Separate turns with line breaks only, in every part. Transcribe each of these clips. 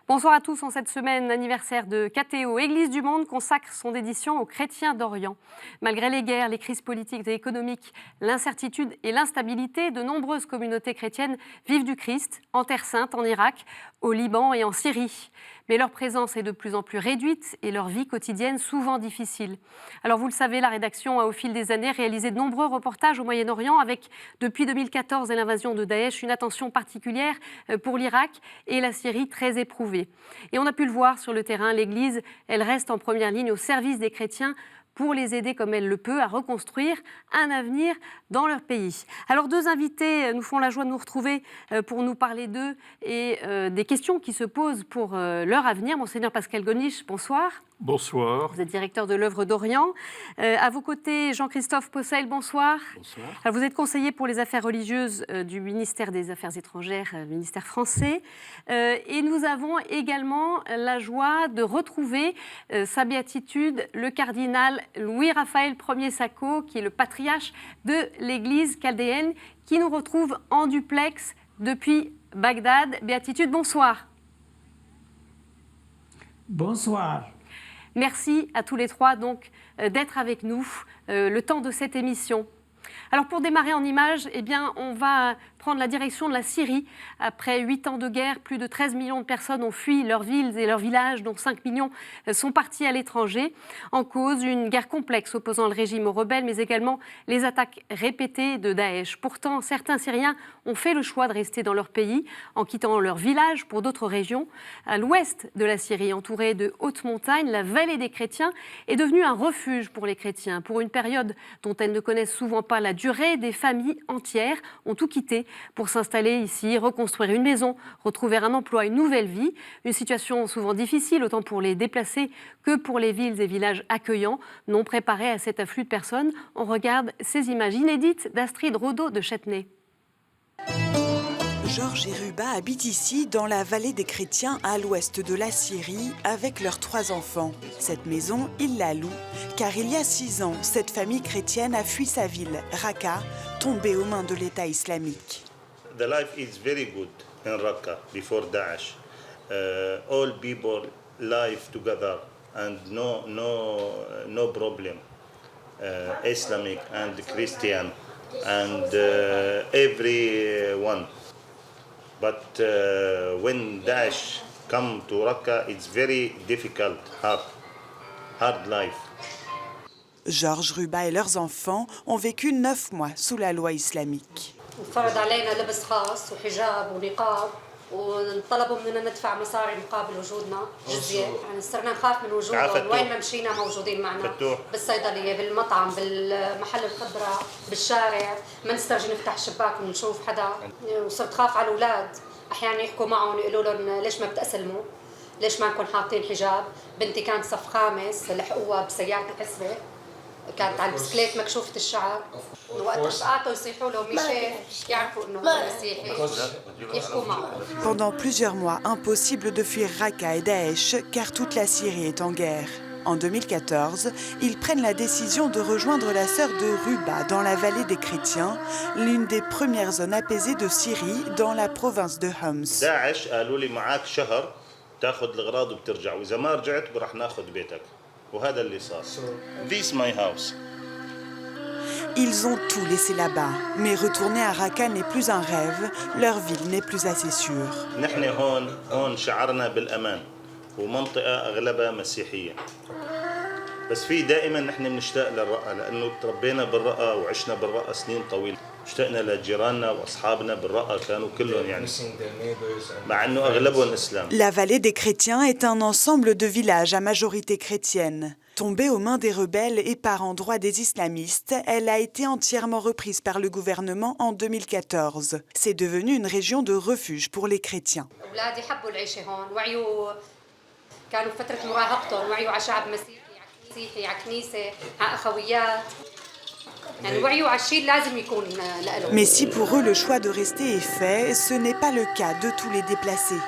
Bonsoir à tous. En cette semaine anniversaire de KTO, Église du Monde consacre son édition aux chrétiens d'Orient. Malgré les guerres, les crises politiques et économiques, l'incertitude et l'instabilité, de nombreuses communautés chrétiennes vivent du Christ en Terre Sainte, en Irak, au Liban et en Syrie. Mais leur présence est de plus en plus réduite et leur vie quotidienne souvent difficile. Alors vous le savez, la rédaction a au fil des années réalisé de nombreux reportages au Moyen-Orient avec, depuis 2014 et l'invasion de Daesh, une attention particulière pour l'Irak et la Syrie très éprouvée. Et on a pu le voir sur le terrain, l'Église, elle reste en première ligne au service des chrétiens pour les aider comme elle le peut à reconstruire un avenir dans leur pays. Alors deux invités nous font la joie de nous retrouver pour nous parler d'eux et des questions qui se posent pour leur avenir. Monseigneur Pascal Goniche, bonsoir.
Bonsoir.
Vous êtes directeur de l'œuvre d'Orient. À vos côtés, Jean-Christophe Possel, bonsoir.
Bonsoir.
Alors, vous êtes conseiller pour les affaires religieuses du ministère des Affaires étrangères, ministère français. Et nous avons également la joie de retrouver sa béatitude, le cardinal Louis-Raphaël Ier Sacco, qui est le patriarche de l'Église chaldéenne, qui nous retrouve en duplex depuis Bagdad. Béatitude, bonsoir.
Bonsoir.
Merci à tous les trois donc d'être avec nous le temps de cette émission. Alors pour démarrer en images, eh bien, on va prendre la direction de la Syrie. Après 8 ans de guerre, plus de 13 millions de personnes ont fui leurs villes et leurs villages, dont 5 millions sont partis à l'étranger. En cause, une guerre complexe opposant le régime aux rebelles, mais également les attaques répétées de Daesh. Pourtant, certains Syriens ont fait le choix de rester dans leur pays, en quittant leur village pour d'autres régions. À l'ouest de la Syrie, entourée de hautes montagnes, la vallée des chrétiens est devenue un refuge pour les chrétiens. Pour une période dont elles ne connaissent souvent pas la durée, des familles entières ont tout quitté pour s'installer ici, reconstruire une maison, retrouver un emploi, une nouvelle vie. Une situation souvent difficile, autant pour les déplacés que pour les villes et villages accueillants, non préparés à cet afflux de personnes. On regarde ces images inédites d'Astrid Rodeau de Châtenay.
Georges et Ruba habitent ici, dans la vallée des chrétiens, à l'ouest de la Syrie, avec leurs 3 enfants. Cette maison, ils la louent, car il y a 6 ans, cette famille chrétienne a fui sa ville, Raqqa, tombée aux mains de l'État islamique.
The life is very good in Raqqa before Daesh. All people live together and no problem. Islamic and Christian and everyone. But when Daesh come to Raqqa, it's very difficult, hard life.
Georges, Ruba et leurs enfants ont vécu 9 mois sous la loi islamique.
فرض علينا لبس خاص وحجاب ونقاب وطلبوا مننا ندفع مصاري مقابل وجودنا جزية، يعني صرنا نخاف من وجودهم وين ما مشينا موجودين معنا بالصيدلية بالمطعم بالمحل الخضرة بالشارع، ما نسترجي نفتح الشباك ونشوف حدا، وصرت خاف على الأولاد أحيانا يحكوا معهم يقولوا لهم ليش ما بتأسلموا؟ ليش ما نكون حاطين حجاب؟ بنتي كانت صف خامس لحقوها بسيارة الحسبة كانت على البسكليت مكشوفة الشعر وقت رفقاته يصيحوا له مشي يعرفوا انه مسيحي يحكوا معه.
Pendant plusieurs mois, impossible de fuir Raqqa et Daesh car toute la Syrie est en guerre. En 2014, ils prennent la décision de rejoindre la sœur de Ruba dans la vallée des chrétiens, l'une des premières zones apaisées de Syrie dans la province de Homs.
Daesh قالوا لي معك شهر تاخذ الأغراض وبترجع وإذا ما رجعت راح ناخذ بيتك. وهذا اللي صار. This my house.
Ils ont tout laissé là-bas, mais retourner à Raqqa n'est plus un rêve, leur ville n'est plus assez sûre.
نحن هون شعرنا بالأمان ومنطقة أغلبها مسيحية. بس في دائما نحن بنشتاق للرقة لأنه تربينا بالرقة وعشنا بالرقة سنين طويلة. اشتقنا لجيراننا واصحابنا بالرقة كانوا كلهم يعني مع انه اغلبهم اسلام.
La vallée des chrétiens est un ensemble de villages à majorité chrétienne. Tombée aux mains des rebelles et par endroits des islamistes, elle a été entièrement reprise par le gouvernement en 2014. C'est devenu une région de refuge pour les chrétiens.
أولادي حبوا العيشة هون وعيوا كانوا فترة مراهقتهم وعيوا على شعب مسيحي على كنيسة على أخويات
Mais si pour eux le choix de rester est fait, ce n'est pas le cas de tous les déplacés.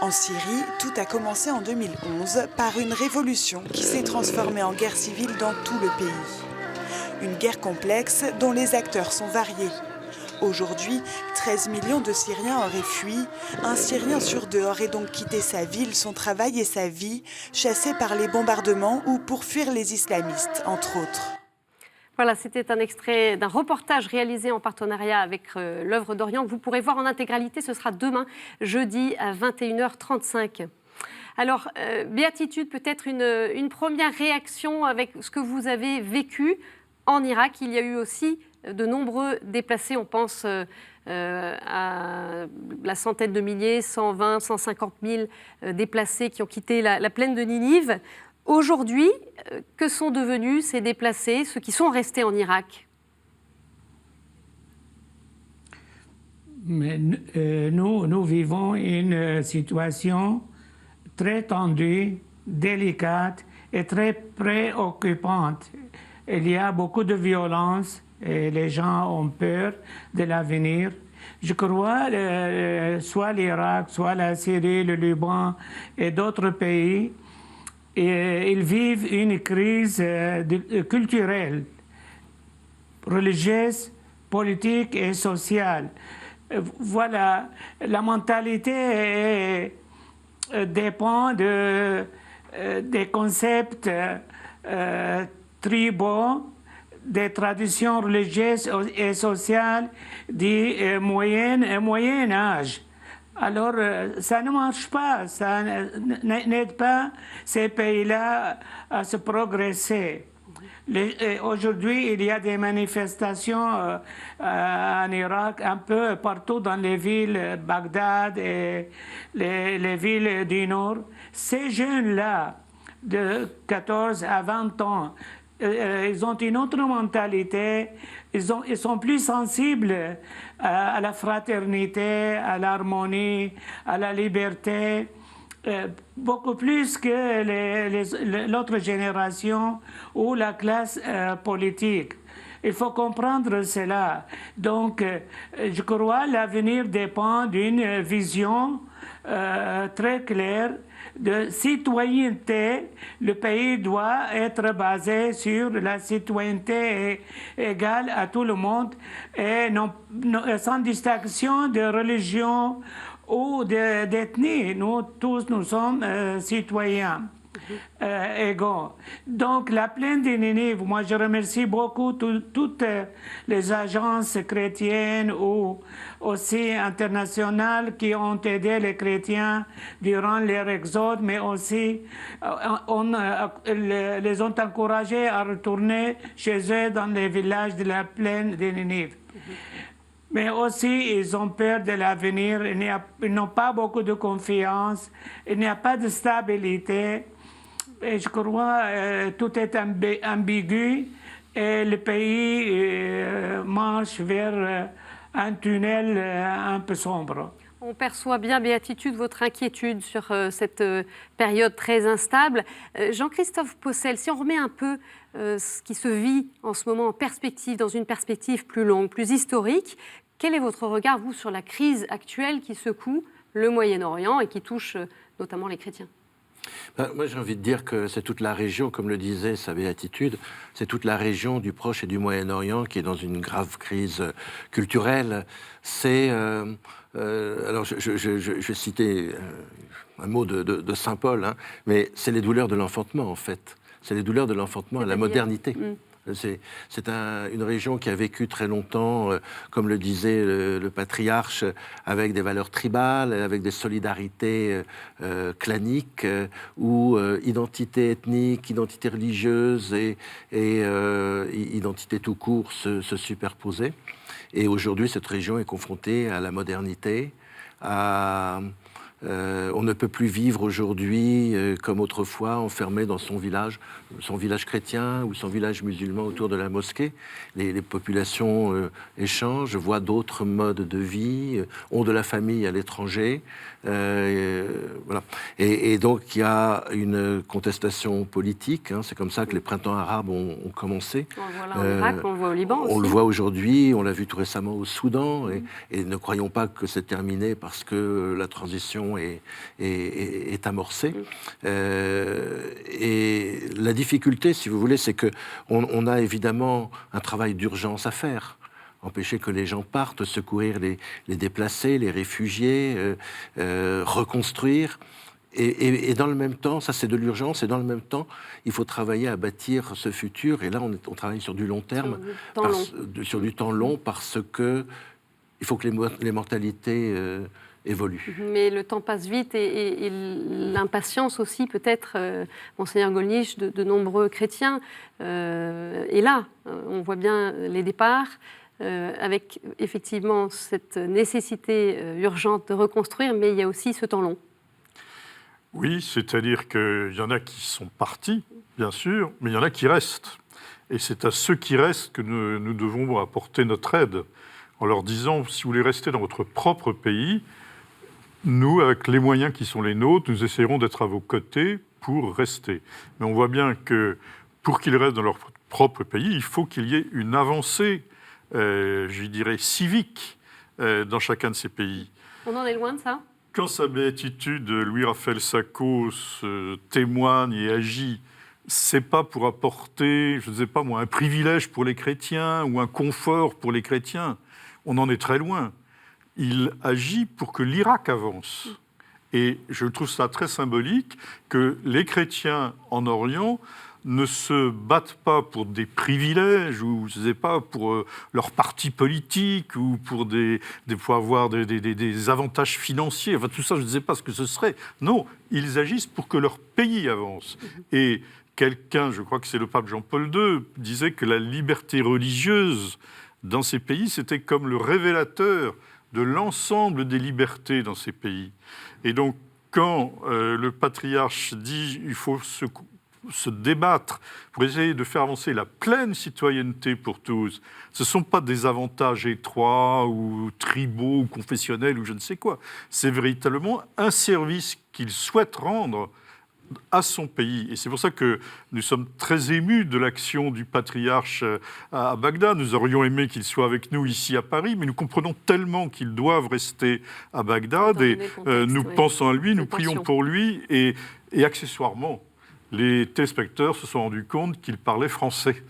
En Syrie, tout a commencé en 2011 par une révolution qui s'est transformée en guerre civile dans tout le pays. Une guerre complexe dont les acteurs sont variés. Aujourd'hui, 13 millions de Syriens auraient fui. Un Syrien sur deux aurait donc quitté sa ville, son travail et sa vie, chassé par les bombardements ou pour fuir les islamistes, entre autres.
Voilà, c'était un extrait d'un reportage réalisé en partenariat avec l'œuvre d'Orient que vous pourrez voir en intégralité. Ce sera demain, jeudi, à 21h35. Alors, Béatitude, peut-être une première réaction avec ce que vous avez vécu en Irak. Il y a eu aussi de nombreux déplacés. On pense à la centaine de milliers, 120, 150 000 déplacés qui ont quitté la plaine de Ninive. Aujourd'hui, que sont devenus ces déplacés, ceux qui sont restés en Irak?
Mais, nous vivons une situation très tendue, délicate et très préoccupante. Il y a beaucoup de violence et les gens ont peur de l'avenir. Je crois soit l'Irak, soit la Syrie, le Liban et d'autres pays, et ils vivent une crise culturelle, religieuse, politique et sociale. Voilà, la mentalité dépend des concepts tribaux, des traditions religieuses et sociales du Moyen Âge. Alors, ça ne marche pas, ça n'aide pas ces pays-là à se progresser. Aujourd'hui, il y a des manifestations en Irak, un peu partout dans les villes, Bagdad et les villes du Nord. Ces jeunes-là, de 14 à 20 ans, ils ont une autre mentalité, ils sont plus sensibles à la fraternité, à l'harmonie, à la liberté, beaucoup plus que l'autre génération ou la classe politique. Il faut comprendre cela. Donc, je crois que l'avenir dépend d'une vision très claire de citoyenneté. Le pays doit être basé sur la citoyenneté égale à tout le monde et sans distinction de religion ou d'ethnie. Nous tous, nous sommes citoyens égaux. Donc la plaine de Ninive, moi je remercie beaucoup toutes les agences chrétiennes ou aussi internationales qui ont aidé les chrétiens durant leur exode, mais aussi les ont encouragés à retourner chez eux dans les villages de la plaine de Ninive. Mais aussi, ils ont peur de l'avenir, ils n'ont pas beaucoup de confiance, il n'y a pas de stabilité. Et je crois que tout est ambigu et le pays marche vers un tunnel un peu sombre.
On perçoit bien, Béatitude, votre inquiétude sur cette période très instable. Jean-Christophe Possel, si on remet un peu ce qui se vit en ce moment en perspective, dans une perspective plus longue, plus historique, quel est votre regard, vous, sur la crise actuelle qui secoue le Moyen-Orient et qui touche notamment les chrétiens ?
Moi, j'ai envie de dire que c'est toute la région, comme le disait sa Béatitude, c'est toute la région du Proche et du Moyen-Orient qui est dans une grave crise culturelle. C'est... alors, je vais citer un mot de Saint Paul, hein, mais c'est les douleurs de l'enfantement, en fait. C'est les douleurs de l'enfantement à la modernité. C'est une région qui a vécu très longtemps, comme le disait le patriarche, avec des valeurs tribales, avec des solidarités claniques, où identité ethnique, identité religieuse et identité tout court se superposaient. Et aujourd'hui, cette région est confrontée à la modernité, à On ne peut plus vivre aujourd'hui comme autrefois, enfermé dans son village chrétien ou son village musulman autour de la mosquée. Les populations échangent, voient d'autres modes de vie, ont de la famille à l'étranger. Voilà. Et donc il y a une contestation politique. C'est comme ça que les printemps arabes ont commencé.
On le voit là en Irak, on le voit au Liban aussi.
On le voit aujourd'hui, on l'a vu tout récemment au Soudan. Et ne croyons pas que c'est terminé parce que la transition est amorcée. Et la difficulté, si vous voulez, c'est qu'on a évidemment un travail d'urgence à faire. Empêcher que les gens partent, secourir les déplacés, les réfugiés, reconstruire. Et dans le même temps, ça c'est de l'urgence, et dans le même temps, il faut travailler à bâtir ce futur. Et là, on travaille sur du long terme, sur du temps long, parce que il faut que les mentalités évoluent.
Mais le temps passe vite, et l'impatience aussi, peut-être, Monseigneur Gollnisch, de nombreux chrétiens est là. On voit bien les départs. Avec effectivement cette nécessité urgente de reconstruire, mais il y a aussi ce temps long.
Oui, c'est-à-dire qu'il y en a qui sont partis, bien sûr, mais il y en a qui restent. Et c'est à ceux qui restent que nous devons apporter notre aide, en leur disant, si vous voulez rester dans votre propre pays, nous, avec les moyens qui sont les nôtres, nous essaierons d'être à vos côtés pour rester. Mais on voit bien que pour qu'ils restent dans leur propre pays, il faut qu'il y ait une avancée je dirais, civique dans chacun de ces pays.
On en est loin de ça ?
Quand sa béatitude, Louis-Raphaël Sacos, témoigne et agit, c'est pas pour apporter, je ne sais pas moi, un privilège pour les chrétiens ou un confort pour les chrétiens. On en est très loin. Il agit pour que l'Irak avance. Et je trouve ça très symbolique que les chrétiens en Orient ne se battent pas pour des privilèges ou je sais pas pour leur parti politique ou pour pour avoir des avantages financiers. Enfin tout ça, je ne sais pas ce que ce serait. Non, ils agissent pour que leur pays avance. Et quelqu'un, je crois que c'est le pape Jean-Paul II, disait que la liberté religieuse dans ces pays, c'était comme le révélateur de l'ensemble des libertés dans ces pays. Et donc quand le patriarche dit il faut se débattre pour essayer de faire avancer la pleine citoyenneté pour tous. Ce ne sont pas des avantages étroits ou tribaux ou confessionnels ou je ne sais quoi. C'est véritablement un service qu'il souhaite rendre à son pays. Et c'est pour ça que nous sommes très émus de l'action du patriarche à Bagdad. Nous aurions aimé qu'il soit avec nous ici à Paris, mais nous comprenons tellement qu'ils doivent rester à Bagdad. Et nous pensons à lui, nous prions pour lui. Et accessoirement, les téléspectateurs se sont rendus compte qu'il parlait français.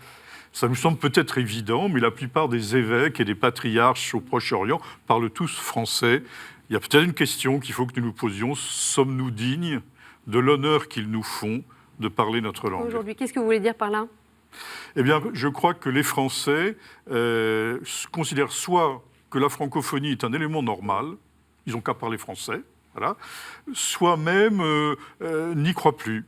Ça nous semble peut-être évident, mais la plupart des évêques et des patriarches au Proche-Orient parlent tous français. Il y a peut-être une question qu'il faut que nous nous posions. Sommes-nous dignes de l'honneur qu'ils nous font de parler notre langue ?
Aujourd'hui, qu'est-ce que vous voulez dire par là ?
Eh bien, je crois que les Français considèrent soit que la francophonie est un élément normal, ils n'ont qu'à parler français, voilà, soit même n'y croient plus.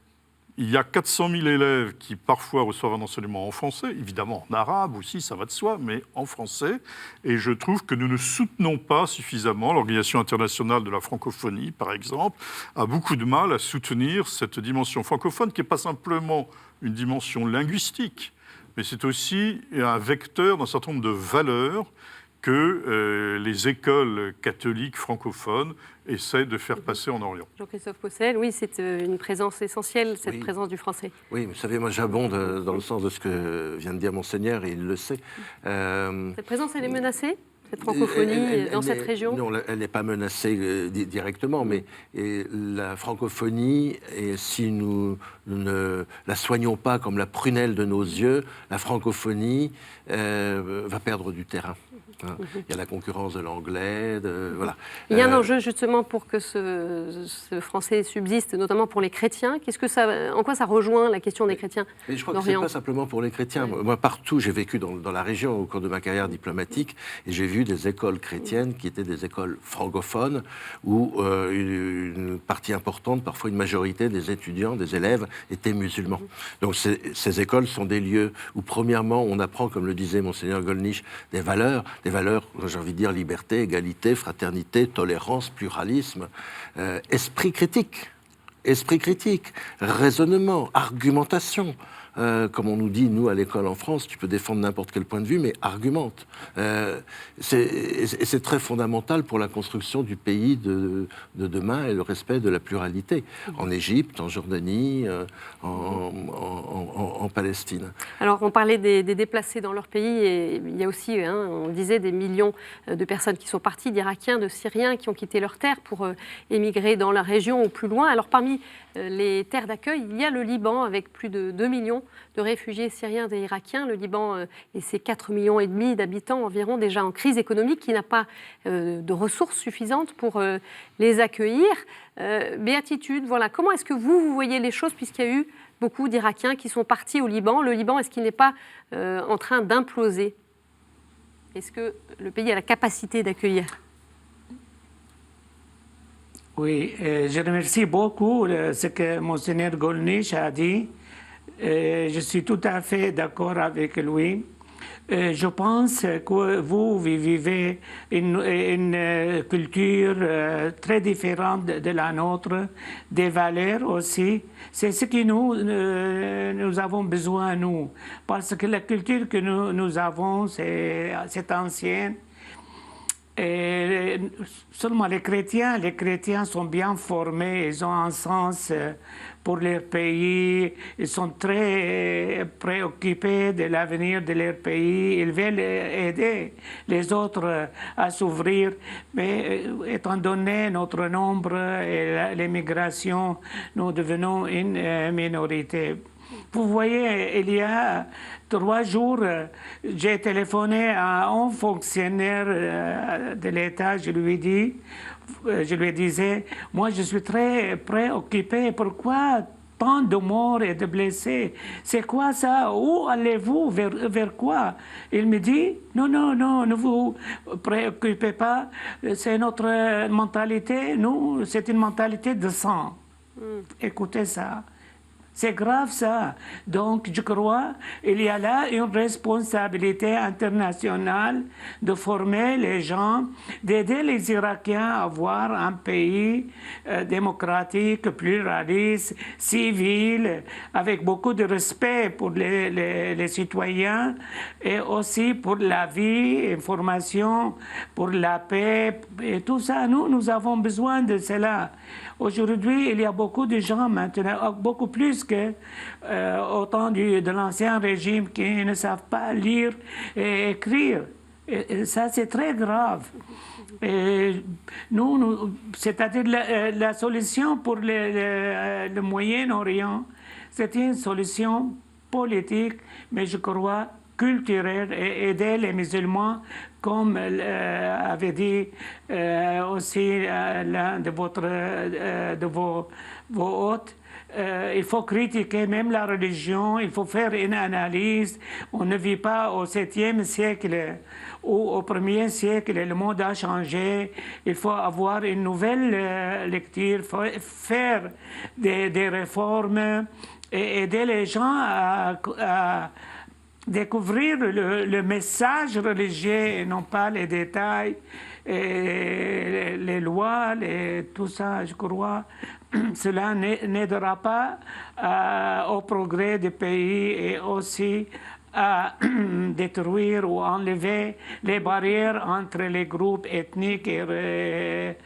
Il y a 400 000 élèves qui parfois reçoivent un enseignement en français, évidemment en arabe aussi, ça va de soi, mais en français. Et je trouve que nous ne soutenons pas suffisamment, l'Organisation internationale de la francophonie, par exemple, a beaucoup de mal à soutenir cette dimension francophone qui n'est pas simplement une dimension linguistique, mais c'est aussi un vecteur d'un certain nombre de valeurs que les écoles catholiques francophones essaient de faire passer en Orient.
Jean-Christophe Possel, oui, c'est une présence essentielle, cette présence du français.
Oui, vous savez, moi j'abonde dans le sens de ce que vient de dire Monseigneur, et il le sait.
Cette présence, elle est menacée ? Cette francophonie dans cette région ?
Non, elle n'est pas menacée directement, mais la francophonie, et si nous ne la soignons pas comme la prunelle de nos yeux, la francophonie va perdre du terrain. Il y a la concurrence de l'anglais, voilà.
Il y a un enjeu justement pour que ce français subsiste, notamment pour les chrétiens. En quoi ça rejoint la question des chrétiens
d'Orient ? Je crois que ce n'est pas simplement pour les chrétiens. Moi, partout, j'ai vécu dans la région au cours de ma carrière diplomatique, et j'ai vu des écoles chrétiennes qui étaient des écoles francophones, où une partie importante, parfois une majorité des étudiants, des élèves, étaient musulmans. Donc ces écoles sont des lieux où, premièrement, on apprend, comme le disait Monseigneur Gollnisch, des valeurs des valeurs, j'ai envie de dire, liberté, égalité, fraternité, tolérance, pluralisme, esprit critique, raisonnement, argumentation. Comme on nous dit, nous, à l'école en France, tu peux défendre n'importe quel point de vue, mais argumente. C'est très fondamental pour la construction du pays de demain et le respect de la pluralité. En Égypte, en Jordanie, en Palestine.
Alors, on parlait des déplacés dans leur pays, et il y a aussi, on disait, des millions de personnes qui sont parties, d'Irakiens, de Syriens, qui ont quitté leur terre pour émigrer dans la région ou plus loin. Alors, parmi les terres d'accueil, il y a le Liban, avec plus de 2 millions de réfugiés syriens et irakiens. Le Liban et ses 4,5 millions d'habitants environ, déjà en crise économique, qui n'a pas de ressources suffisantes pour les accueillir. Béatitude, voilà, comment est-ce que vous voyez les choses, puisqu'il y a eu beaucoup d'Irakiens qui sont partis au Liban. Le Liban, est-ce qu'il n'est pas en train d'imploser? Est-ce que le pays a la capacité d'accueillir?
Oui, je remercie beaucoup ce que Monseigneur Golnisch a dit. Je suis tout à fait d'accord avec lui. Je pense que vous vivez une culture très différente de la nôtre, des valeurs aussi. C'est ce que nous avons besoin, nous. Parce que la culture que nous avons, c'est ancienne. Et seulement les chrétiens sont bien formés, ils ont un sens pour leur pays, ils sont très préoccupés de l'avenir de leur pays, ils veulent aider les autres à s'ouvrir, mais étant donné notre nombre et l'émigration, nous devenons une minorité. Vous voyez, il y a 3 jours, j'ai téléphoné à un fonctionnaire de l'État. Je lui disais, moi je suis très préoccupé. Pourquoi tant de morts et de blessés? C'est quoi ça? Où allez-vous? Vers quoi? Il me dit, non, ne vous préoccupez pas. C'est notre mentalité. Nous, c'est une mentalité de sang. Écoutez ça. C'est grave ça. Donc, je crois qu'il y a là une responsabilité internationale de former les gens, d'aider les Irakiens à avoir un pays démocratique, pluraliste, civil, avec beaucoup de respect pour les citoyens et aussi pour la vie, information, pour la paix et tout ça. Nous avons besoin de cela. Aujourd'hui, il y a beaucoup de gens maintenant, beaucoup plus qu'au temps de l'ancien régime, qui ne savent pas lire et écrire. Et ça, c'est très grave. Et c'est-à-dire la solution pour le Moyen-Orient, c'est une solution politique, mais je crois culturelle, et aider les musulmans, comme avait dit aussi l'un de vos hôtes. Il faut critiquer même la religion, il faut faire une analyse. On ne vit pas au 7e siècle ou au 1er siècle, le monde a changé. Il faut avoir une nouvelle lecture, faire des réformes et aider les gens à découvrir le message religieux et non pas les détails, et les lois, tout ça, je crois. Cela n'aidera pas au progrès du pays et aussi à détruire ou enlever les barrières entre les groupes ethniques et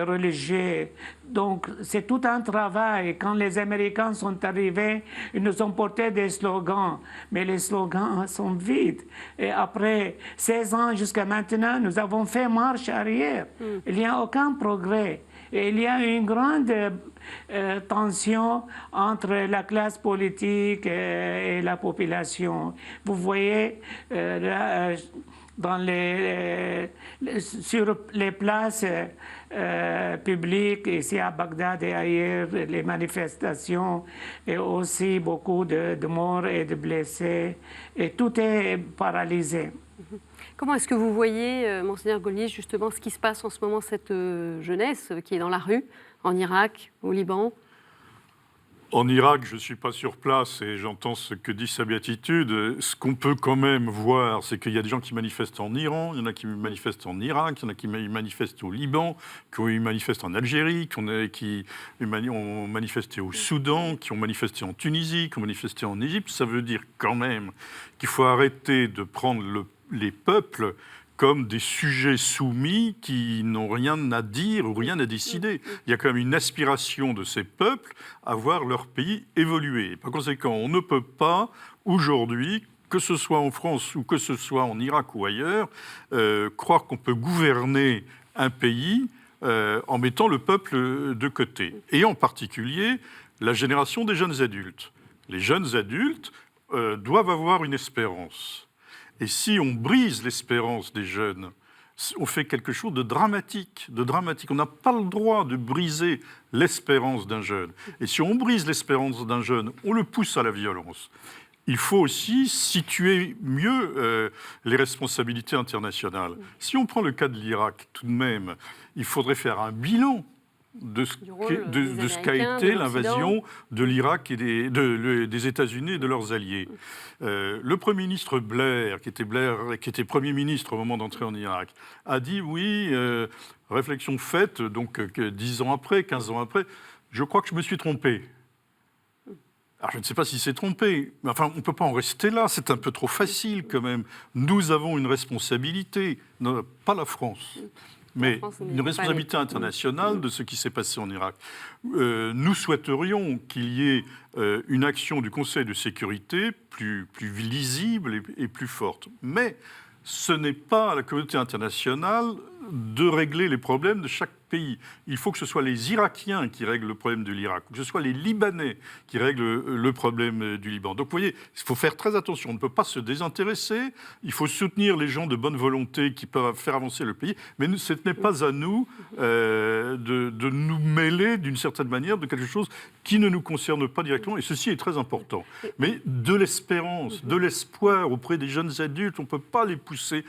religieux. Donc, c'est tout un travail. Quand les Américains sont arrivés, ils nous ont porté des slogans, mais les slogans sont vides. Et après 16 ans jusqu'à maintenant, nous avons fait marche arrière. Il n'y a aucun progrès. Et il y a une grande tension entre la classe politique et la population. Vous voyez, sur les places publiques, ici à Bagdad et ailleurs, les manifestations, et aussi beaucoup de morts et de blessés, et tout est paralysé.
Comment est-ce que vous voyez, Monseigneur Golnisch, justement, ce qui se passe en ce moment, cette jeunesse qui est dans la rue, en Irak, au Liban?
En Irak, je ne suis pas sur place et j'entends ce que dit sa béatitude. Ce qu'on peut quand même voir, c'est qu'il y a des gens qui manifestent en Iran, il y en a qui manifestent en Irak, il y en a qui manifestent au Liban, qui manifestent en Algérie, qui ont manifesté au Soudan, qui ont manifesté en Tunisie, qui ont manifesté en Égypte. Ça veut dire quand même qu'il faut arrêter de prendre les peuples comme des sujets soumis qui n'ont rien à dire ou rien à décider. Il y a quand même une aspiration de ces peuples à voir leur pays évoluer. Par conséquent, on ne peut pas, aujourd'hui, que ce soit en France ou que ce soit en Irak ou ailleurs, croire qu'on peut gouverner un pays en mettant le peuple de côté. Et en particulier, la génération des jeunes adultes. Les jeunes adultes doivent avoir une espérance. Et si on brise l'espérance des jeunes, on fait quelque chose de dramatique, On n'a pas le droit de briser l'espérance d'un jeune. Et si on brise l'espérance d'un jeune, on le pousse à la violence. Il faut aussi situer mieux les responsabilités internationales. Si on prend le cas de l'Irak, tout de même, il faudrait faire un bilan de ce qu'a été l'invasion de l'Irak et des États-Unis et de leurs alliés. Le Premier ministre Blair, qui était Premier ministre au moment d'entrer en Irak, a dit oui, réflexion faite, donc 10 ans après, 15 ans après, je crois que je me suis trompé. Alors, je ne sais pas si c'est trompé, mais enfin, on ne peut pas en rester là, c'est un peu trop facile quand même. Nous avons une responsabilité, pas la France, mais une responsabilité internationale de ce qui s'est passé en Irak. Nous souhaiterions qu'il y ait une action du Conseil de sécurité plus lisible et plus forte. Mais ce n'est pas à la communauté internationale de régler les problèmes de chaque pays. Il faut que ce soit les Irakiens qui règlent le problème de l'Irak, ou que ce soit les Libanais qui règlent le problème du Liban. Donc vous voyez, il faut faire très attention. On ne peut pas se désintéresser. Il faut soutenir les gens de bonne volonté qui peuvent faire avancer le pays. Mais ce n'est pas à nous de nous mêler d'une certaine manière de quelque chose qui ne nous concerne pas directement. Et ceci est très important. Mais de l'espérance, de l'espoir auprès des jeunes adultes, on ne peut pas les pousser.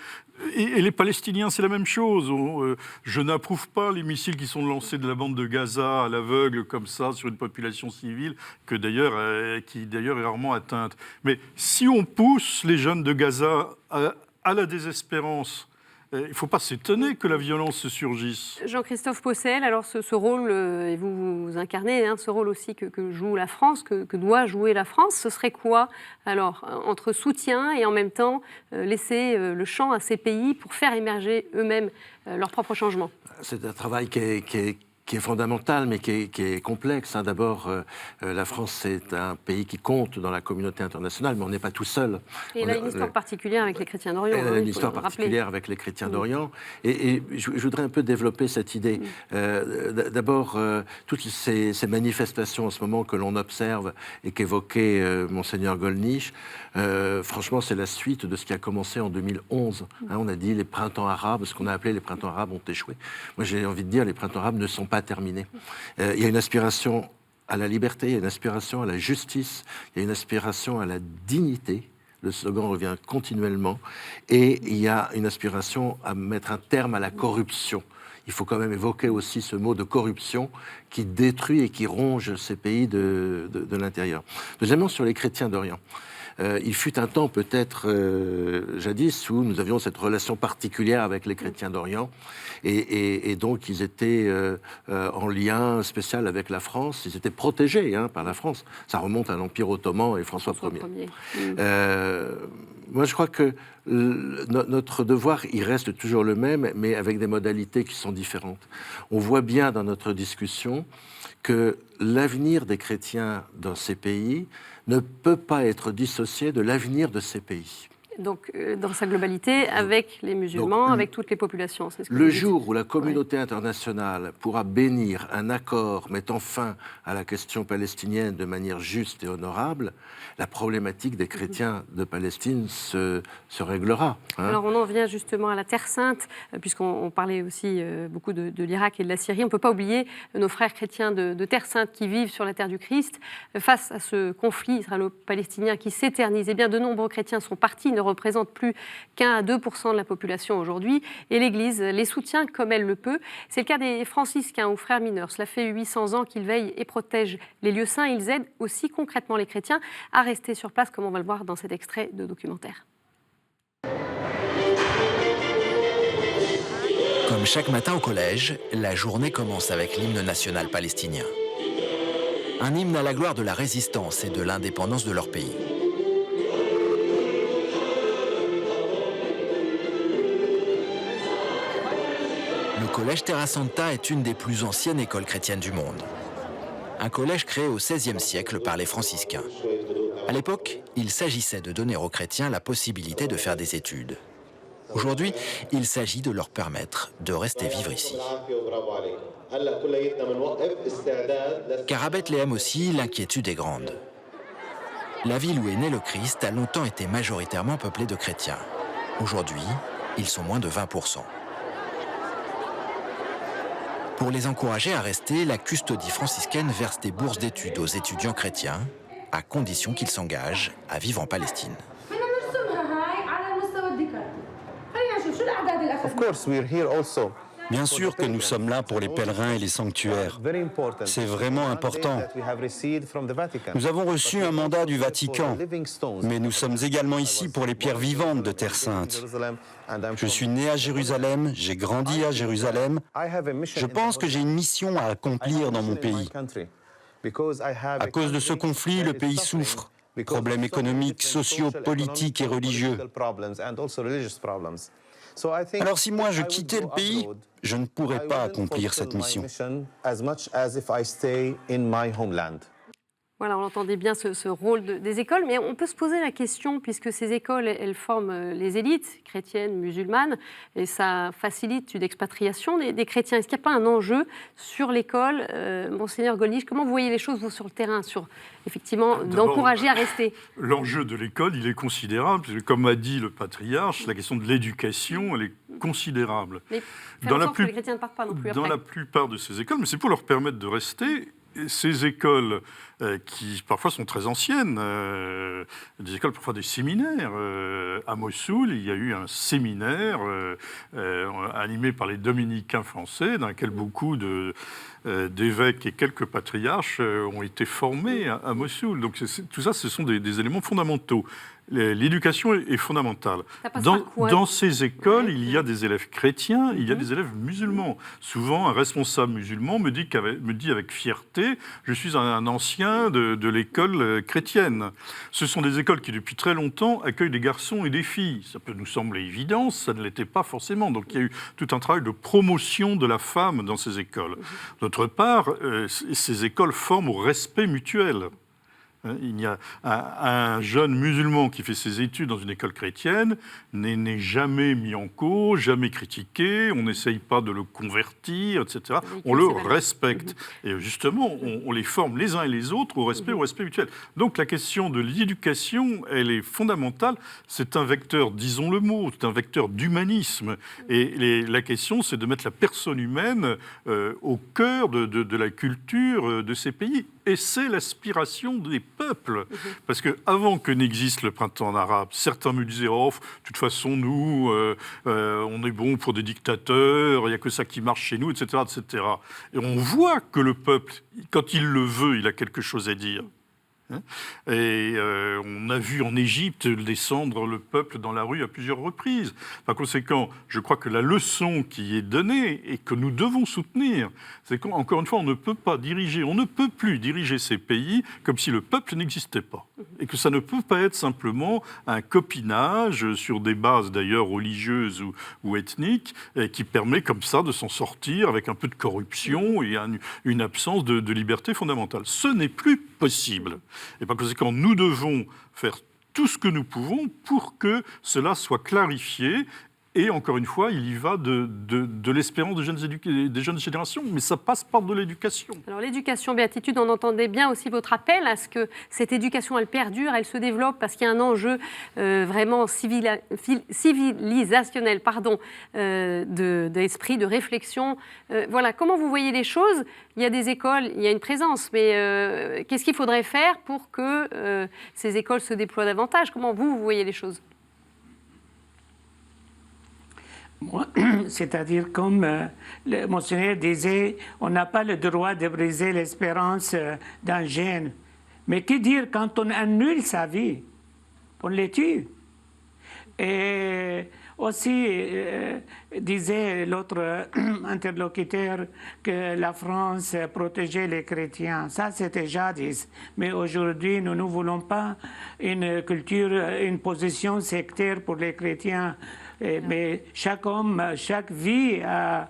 Et les Palestiniens, c'est la même chose. Je n'approuve pas les missiles qui sont lancés de la bande de Gaza à l'aveugle, comme ça, sur une population civile, qui d'ailleurs est rarement atteinte. Mais si on pousse les jeunes de Gaza à la désespérance, il ne faut pas s'étonner que la violence se surgisse.
Jean-Christophe Possel, alors ce rôle, et vous incarnez ce rôle aussi que joue la France, que doit jouer la France, ce serait quoi alors entre soutien et en même temps laisser le champ à ces pays pour faire émerger eux-mêmes leur propre changement?
C'est un travail qui est fondamental, mais qui est complexe. D'abord, la France, c'est un pays qui compte dans la communauté internationale, mais on n'est pas tout seul.
Et il a une histoire particulière avec les chrétiens d'Orient.
Il a une histoire particulière avec les chrétiens d'Orient. Et je voudrais un peu développer cette idée. D'abord, toutes ces manifestations en ce moment que l'on observe et qu'évoquait Monseigneur Gollnisch, franchement, c'est la suite de ce qui a commencé en 2011. On a dit les printemps arabes, ce qu'on a appelé les printemps arabes ont échoué. Moi, j'ai envie de dire les printemps arabes ne sont pas terminés. Il y a une aspiration à la liberté, il y a une aspiration à la justice, il y a une aspiration à la dignité. Le slogan revient continuellement. Et il y a une aspiration à mettre un terme à la corruption. Il faut quand même évoquer aussi ce mot de corruption qui détruit et qui ronge ces pays de l'intérieur. Deuxièmement, sur les chrétiens d'Orient. Il fut un temps peut-être jadis où nous avions cette relation particulière avec les chrétiens d'Orient et donc ils étaient en lien spécial avec la France, ils étaient protégés par la France. Ça remonte à l'Empire ottoman et François Ier. Moi je crois que notre devoir, il reste toujours le même, mais avec des modalités qui sont différentes. On voit bien dans notre discussion que l'avenir des chrétiens dans ces pays ne peut pas être dissocié de l'avenir de ces pays.
Donc, dans sa globalité, avec les musulmans, avec toutes les populations. C'est ce que
le jour où la communauté internationale pourra bénir un accord mettant fin à la question palestinienne de manière juste et honorable, la problématique des chrétiens de Palestine se réglera.
Alors, on en vient justement à la Terre Sainte, puisqu'on parlait aussi beaucoup de l'Irak et de la Syrie. On ne peut pas oublier nos frères chrétiens de Terre Sainte qui vivent sur la terre du Christ. Face à ce conflit israélo-palestinien qui s'éternise, eh bien, de nombreux chrétiens sont partis, ne représentent plus qu'1 à 2% de la population aujourd'hui et l'Église les soutient comme elle le peut. C'est le cas des franciscains ou frères mineurs. Cela fait 800 ans qu'ils veillent et protègent les lieux saints. Ils aident aussi concrètement les chrétiens à rester sur place, comme on va le voir dans cet extrait de documentaire.
Comme chaque matin au collège, la journée commence avec l'hymne national palestinien. Un hymne à la gloire de la résistance et de l'indépendance de leur pays. Le collège Terra Santa est une des plus anciennes écoles chrétiennes du monde. Un collège créé au XVIe siècle par les franciscains. À l'époque, il s'agissait de donner aux chrétiens la possibilité de faire des études. Aujourd'hui, il s'agit de leur permettre de rester vivre ici. Car à Bethléem aussi, l'inquiétude est grande. La ville où est né le Christ a longtemps été majoritairement peuplée de chrétiens. Aujourd'hui, ils sont moins de 20%. Pour les encourager à rester, la custodie franciscaine verse des bourses d'études aux étudiants chrétiens, à condition qu'ils s'engagent à vivre en Palestine.
Bien sûr que nous sommes là pour les pèlerins et les sanctuaires. C'est vraiment important. Nous avons reçu un mandat du Vatican, mais nous sommes également ici pour les pierres vivantes de Terre Sainte. Je suis né à Jérusalem, j'ai grandi à Jérusalem. Je pense que j'ai une mission à accomplir dans mon pays. À cause de ce conflit, le pays souffre. Problèmes économiques, sociaux, politiques et religieux. Alors si moi je quittais le pays, je ne pourrais pas accomplir cette mission.
Voilà, on entendait bien ce rôle des écoles, mais on peut se poser la question, puisque ces écoles, elles forment les élites chrétiennes, musulmanes, et ça facilite une expatriation des chrétiens. Est-ce qu'il n'y a pas un enjeu sur l'école, Monseigneur Gollnisch? Comment vous voyez les choses, vous, sur le terrain, sur, effectivement, d'encourager à rester?
L'enjeu de l'école, il est considérable, parce que, comme a dit le patriarche, la question de l'éducation, elle est considérable.
Mais faire en sorte que les chrétiens ne partent pas non plus après.
Dans la plupart de ces écoles, mais c'est pour leur permettre de rester. Ces écoles qui parfois sont très anciennes, des écoles parfois des séminaires. À Mossoul, il y a eu un séminaire animé par les dominicains français, dans lequel beaucoup d'évêques et quelques patriarches ont été formés à Mossoul. Donc tout ça, ce sont des éléments fondamentaux. L'éducation est fondamentale. Dans ces écoles, il y a des élèves chrétiens, il y a des élèves musulmans. Souvent, un responsable musulman me dit avec fierté « Je suis un ancien de l'école chrétienne ». Ce sont des écoles qui, depuis très longtemps, accueillent des garçons et des filles. Ça peut nous sembler évident, ça ne l'était pas forcément. Donc il y a eu tout un travail de promotion de la femme dans ces écoles. D'autre part, ces écoles forment au respect mutuel. Il y a un jeune musulman qui fait ses études dans une école chrétienne n'est jamais mis en cause, jamais critiqué, on n'essaye pas de le convertir, etc. On le respecte. Et justement, on les forme les uns et les autres au respect mutuel. Donc la question de l'éducation, elle est fondamentale. C'est un vecteur, disons le mot, c'est un vecteur d'humanisme. Et la question, c'est de mettre la personne humaine au cœur de la culture de ces pays. Et c'est l'aspiration des peuples. Parce qu'avant que n'existe le printemps arabe, certains me disaient « Oh, de toute façon, nous, on est bon pour des dictateurs, il n'y a que ça qui marche chez nous, etc., etc. » Et on voit que le peuple, quand il le veut, il a quelque chose à dire. Et on a vu en Égypte descendre le peuple dans la rue à plusieurs reprises. Par conséquent, je crois que la leçon qui est donnée et que nous devons soutenir, c'est qu'encore une fois, on ne peut plus diriger ces pays comme si le peuple n'existait pas. Et que ça ne peut pas être simplement un copinage sur des bases d'ailleurs religieuses ou ethniques qui permet comme ça de s'en sortir avec un peu de corruption et une absence de liberté fondamentale. Ce n'est plus possible. Et par conséquent, nous devons faire tout ce que nous pouvons pour que cela soit clarifié. Et encore une fois, il y va de l'espérance des jeunes générations, mais ça passe par de l'éducation.
Alors l'éducation, Béatitude, on entendait bien aussi votre appel à ce que cette éducation, elle perdure, elle se développe, parce qu'il y a un enjeu vraiment civilisationnel, d'esprit, de réflexion. Voilà, comment vous voyez les choses? Il y a des écoles, il y a une présence, mais qu'est-ce qu'il faudrait faire pour que ces écoles se déploient davantage? Comment vous voyez les choses?
C'est-à-dire, comme le monseigneur disait, on n'a pas le droit de briser l'espérance d'un jeune. Mais que dire quand on annule sa vie? On les tue. Et aussi, disait l'autre interlocuteur que la France protégeait les chrétiens. Ça, c'était jadis. Mais aujourd'hui, nous ne voulons pas une culture, une position sectaire pour les chrétiens. Mais chaque homme, chaque vie a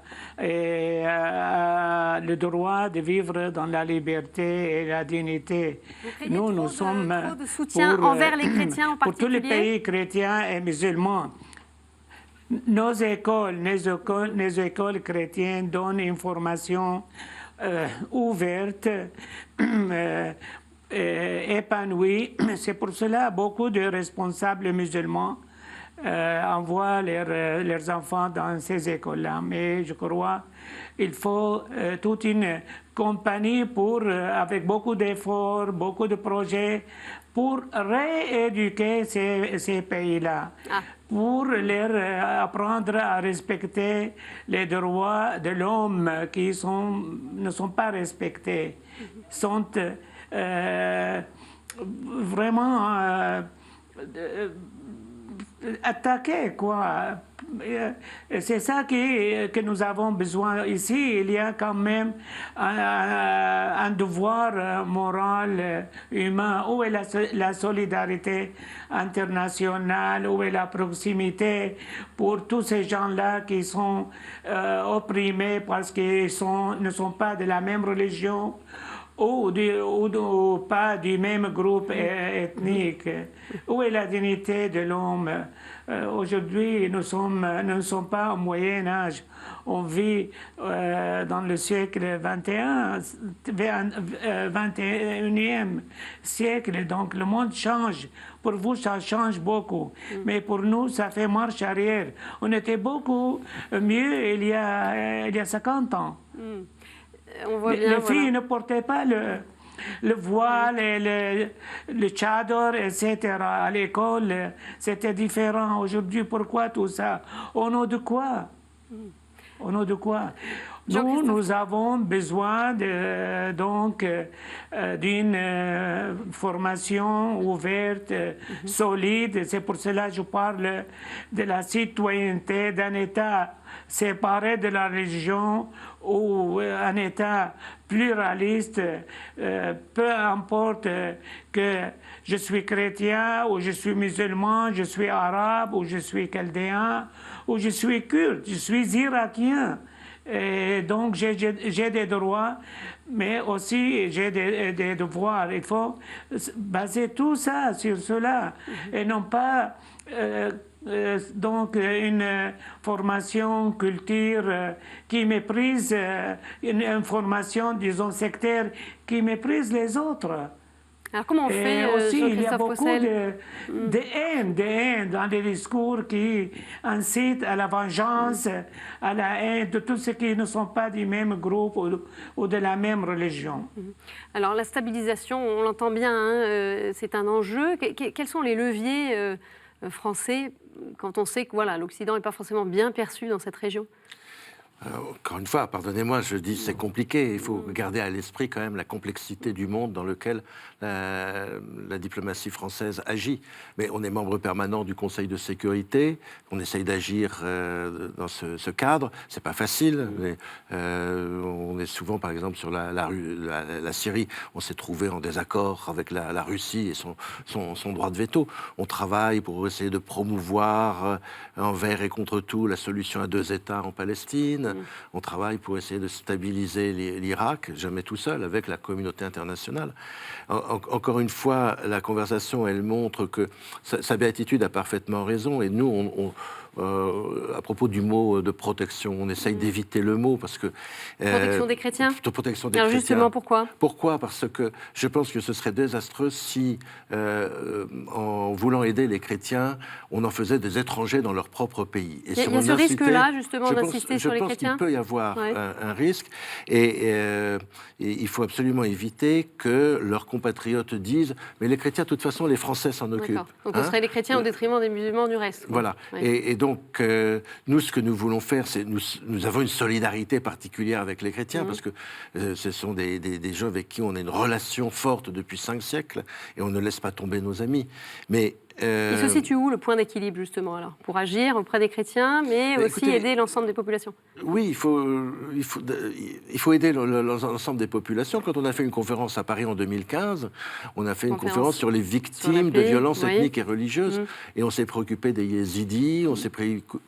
le droit de vivre dans la liberté et la dignité. Nous sommes
trop de soutien envers les chrétiens en
pour tous les
particulier.
pays chrétiens et musulmans. Nos écoles chrétiennes donnent une formation ouverte, épanouie. C'est pour cela que beaucoup de responsables musulmans envoient leurs enfants dans ces écoles-là. Mais je crois qu'il faut toute une compagnie avec beaucoup d'efforts, beaucoup de projets pour rééduquer ces pays-là. Pour leur apprendre à respecter les droits de l'homme qui ne sont pas respectés, sont vraiment attaqués, quoi. C'est ça que nous avons besoin ici. Il y a quand même un devoir moral, humain. Où est la solidarité internationale? Où est la proximité pour tous ces gens-là qui sont opprimés parce qu'ils ne sont pas de la même religion? Ou pas du même groupe ethnique. Où est la dignité de l'homme? Aujourd'hui, nous ne sommes pas au Moyen-Âge. On vit dans le siècle 21e siècle. Donc le monde change. Pour vous, ça change beaucoup. Mais pour nous, ça fait marche arrière. On était beaucoup mieux il y a 50 ans.
On voit bien,
les filles ne portaient pas le voile, et le chador, etc. À l'école, c'était différent. Aujourd'hui, pourquoi tout ça? Au nom de quoi? Au nom de quoi? Nous avons besoin d'une formation ouverte, solide. C'est pour cela que je parle de la citoyenneté d'un État séparé de la religion ou un État pluraliste, peu importe que je suis chrétien ou je suis musulman, je suis arabe ou je suis chaldéen ou je suis kurde, je suis irakien. Et donc j'ai des droits, mais aussi j'ai des devoirs. Il faut baser tout ça sur cela et non pas donc une formation culture qui méprise, une formation, disons, sectaire qui méprise les autres.
Alors comment on fait,
aussi, il y a beaucoup
Rossel
de haine dans les discours qui incitent à la vengeance, à la haine de tous ceux qui ne sont pas du même groupe ou de la même religion.
Alors la stabilisation, on l'entend bien, hein, c'est un enjeu. Quels sont les leviers français quand on sait que voilà, l'Occident n'est pas forcément bien perçu dans cette région?
Encore une fois, pardonnez-moi, je dis c'est compliqué. Il faut garder à l'esprit quand même la complexité du monde dans lequel la diplomatie française agit. Mais on est membre permanent du Conseil de sécurité. On essaye d'agir dans ce cadre. C'est pas facile. Mais, on est souvent, par exemple, sur la Syrie. On s'est trouvé en désaccord avec la Russie et son droit de veto. On travaille pour essayer de promouvoir envers et contre tout la solution à 2 États en Palestine. On travaille pour essayer de stabiliser l'Irak, jamais tout seul, avec la communauté internationale. Encore une fois, la conversation, elle montre que sa béatitude a parfaitement raison. Et nous, à propos du mot de protection, on essaye d'éviter le mot parce que...
protection des chrétiens.
Protection des
Alors
chrétiens.
justement, pourquoi?
Pourquoi? Parce que je pense que ce serait désastreux si, en voulant aider les chrétiens, on en faisait des étrangers dans leur propre pays. Et
il y a ce risque-là, justement, d'insister sur les chrétiens.
Je pense qu'il peut y avoir un risque. Et il faut absolument éviter que leurs compatriotes disent « mais les chrétiens, de toute façon, les Français s'en occupent. »
Donc on serait les chrétiens au détriment des musulmans du reste.
Voilà.
Ouais.
Et donc, donc, nous, ce que nous voulons faire, c'est nous avons une solidarité particulière avec les chrétiens, parce que ce sont des gens avec qui on a une relation forte depuis 5 siècles, et on ne laisse pas tomber nos amis. Mais
il se situe où le point d'équilibre, justement, alors, pour agir auprès des chrétiens, mais aussi aider l'ensemble des populations?
Oui, il faut aider l'ensemble des populations. Quand on a fait une conférence à Paris en 2015, on a fait une conférence sur les victimes de violences ethniques et religieuses. Et on s'est préoccupé des yézidis, on s'est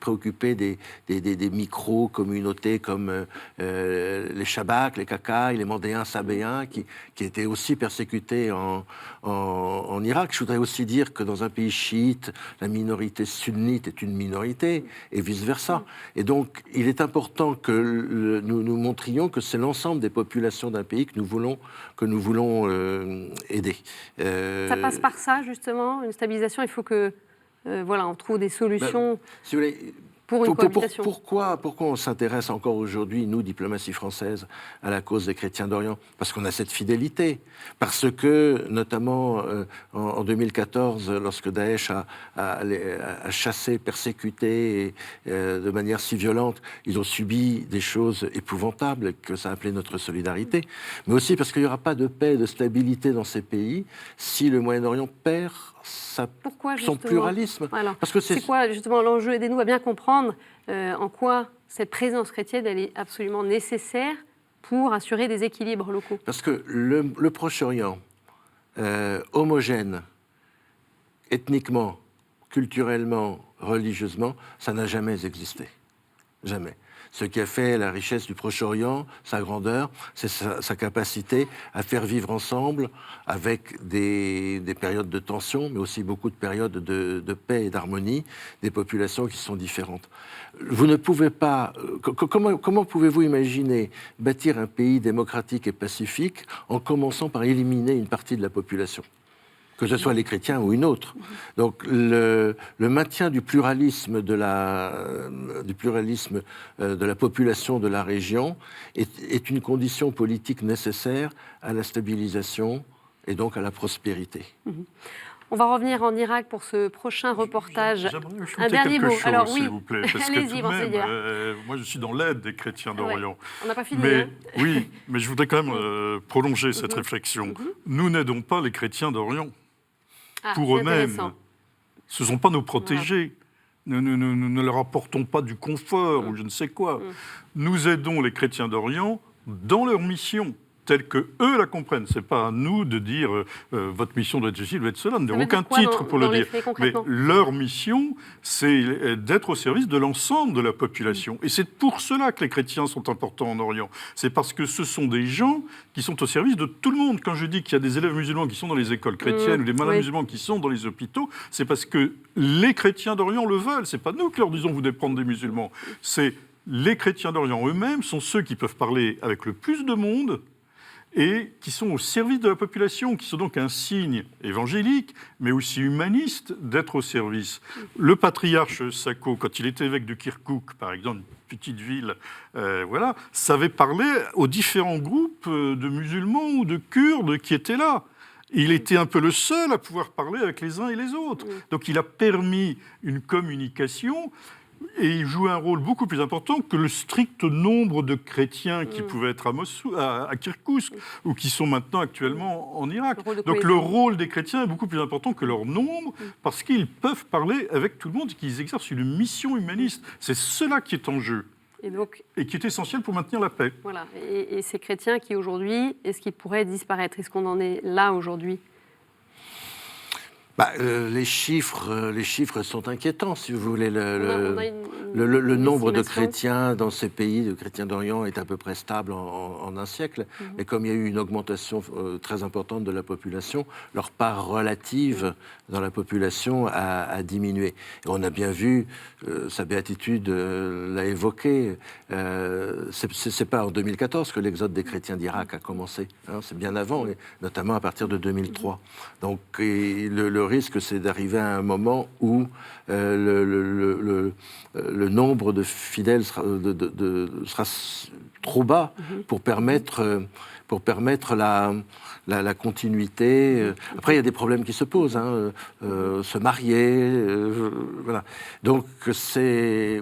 préoccupé des micro-communautés comme les Chabaks, les Kakai, les Mandéens, Sabéens, qui étaient aussi persécutés en Irak. Je voudrais aussi dire que dans un pays chiite, la minorité sunnite est une minorité, et vice-versa. Et donc, il est important que nous montrions que c'est l'ensemble des populations d'un pays que nous voulons aider.
Ça passe par ça, justement, une stabilisation. Il faut que, on trouve des solutions
si vous voulez,
pour une cohabitation.
Pourquoi on s'intéresse encore aujourd'hui, nous, diplomatie française, à la cause des chrétiens d'Orient? Parce qu'on a cette fidélité. Parce que, notamment, en 2014, lorsque Daesh a chassé, persécuté de manière si violente, ils ont subi des choses épouvantables, que ça appelait notre solidarité. Mais aussi parce qu'il n'y aura pas de paix, de stabilité dans ces pays si le Moyen-Orient perd son pluralisme.
Alors, c'est quoi justement l'enjeu? Aidez-nous à bien comprendre en quoi cette présence chrétienne elle est absolument nécessaire pour assurer des équilibres locaux.
Parce que le Proche-Orient, homogène, ethniquement, culturellement, religieusement, ça n'a jamais existé. Jamais. Ce qui a fait la richesse du Proche-Orient, sa grandeur, c'est sa capacité à faire vivre ensemble avec des périodes de tension, mais aussi beaucoup de périodes de paix et d'harmonie, des populations qui sont différentes. Vous ne pouvez pas... Comment pouvez-vous imaginer bâtir un pays démocratique et pacifique en commençant par éliminer une partie de la population ? Que ce soit les chrétiens ou une autre. Donc le maintien du pluralisme de la population de la région est une condition politique nécessaire à la stabilisation et donc à la prospérité.
On va revenir en Irak pour ce prochain reportage.
J'aimerais ajouter quelque chose,
alors,
s'il vous plaît. Parce que tout de même, moi, je suis dans l'aide des chrétiens d'Orient.
On n'a pas fini.
Oui, mais je voudrais quand même prolonger cette réflexion. Nous n'aidons pas les chrétiens d'Orient. Pour eux-mêmes. Ce ne sont pas nos protégés. Nous ne leur apportons pas du confort ou je ne sais quoi. Nous aidons les chrétiens d'Orient dans leur mission, telle qu'eux la comprennent. Ce n'est pas à nous de dire votre mission doit être ceci, doit être cela. Nous n'avons aucun titre pour le dire. Mais leur mission, c'est d'être au service de l'ensemble de la population. Et c'est pour cela que les chrétiens sont importants en Orient. C'est parce que ce sont des gens qui sont au service de tout le monde. Quand je dis qu'il y a des élèves musulmans qui sont dans les écoles chrétiennes ou des malades musulmans qui sont dans les hôpitaux, c'est parce que les chrétiens d'Orient le veulent. Ce n'est pas nous qui leur disons vous devez prendre des musulmans. C'est les chrétiens d'Orient eux-mêmes sont ceux qui peuvent parler avec le plus de monde et qui sont au service de la population, qui sont donc un signe évangélique, mais aussi humaniste, d'être au service. Le patriarche Sako, quand il était évêque de Kirkouk, par exemple, une petite ville, savait parler aux différents groupes de musulmans ou de Kurdes qui étaient là. Il était un peu le seul à pouvoir parler avec les uns et les autres. Donc il a permis une communication. Et il jouait un rôle beaucoup plus important que le strict nombre de chrétiens qui pouvaient être à Kirkouk ou qui sont maintenant actuellement en Irak. Donc le rôle des chrétiens est beaucoup plus important que leur nombre parce qu'ils peuvent parler avec tout le monde et qu'ils exercent une mission humaniste. C'est cela qui est en jeu. Et qui est essentiel pour maintenir la paix.
Voilà. Et ces chrétiens qui aujourd'hui, est-ce qu'ils pourraient disparaître? Est-ce qu'on en est là aujourd'hui?
Les chiffres sont inquiétants, si vous voulez. Le nombre de chrétiens dans ces pays, de chrétiens d'Orient, est à peu près stable en un siècle. Mais comme il y a eu une augmentation très importante de la population, leur part relative dans la population a diminué. Et on a bien vu, sa béatitude l'a évoqué, c'est pas en 2014 que l'exode des chrétiens d'Irak a commencé. C'est bien avant, et notamment à partir de 2003. Donc le risque, c'est d'arriver à un moment où le nombre de fidèles sera trop bas pour permettre pour permettre la continuité. Après, il y a des problèmes qui se posent, hein, se marier, voilà. Donc c'est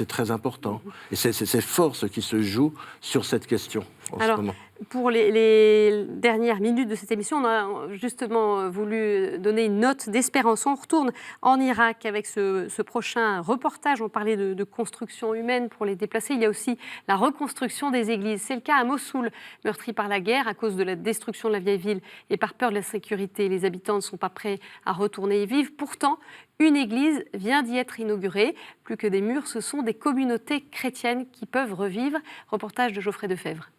très important. Et c'est fort ce qui se joue sur cette question en ce moment.
Pour les dernières minutes de cette émission, on a justement voulu donner une note d'espérance. On retourne en Irak avec ce prochain reportage. On parlait de construction humaine pour les déplacés. Il y a aussi la reconstruction des églises. C'est le cas à Mossoul, meurtri par la guerre à cause de la destruction de la vieille ville et par peur de la sécurité. Les habitants ne sont pas prêts à retourner y vivre. Pourtant, une église vient d'y être inaugurée. Plus que des murs, ce sont des communautés chrétiennes qui peuvent revivre. Reportage de Geoffrey Defebvre.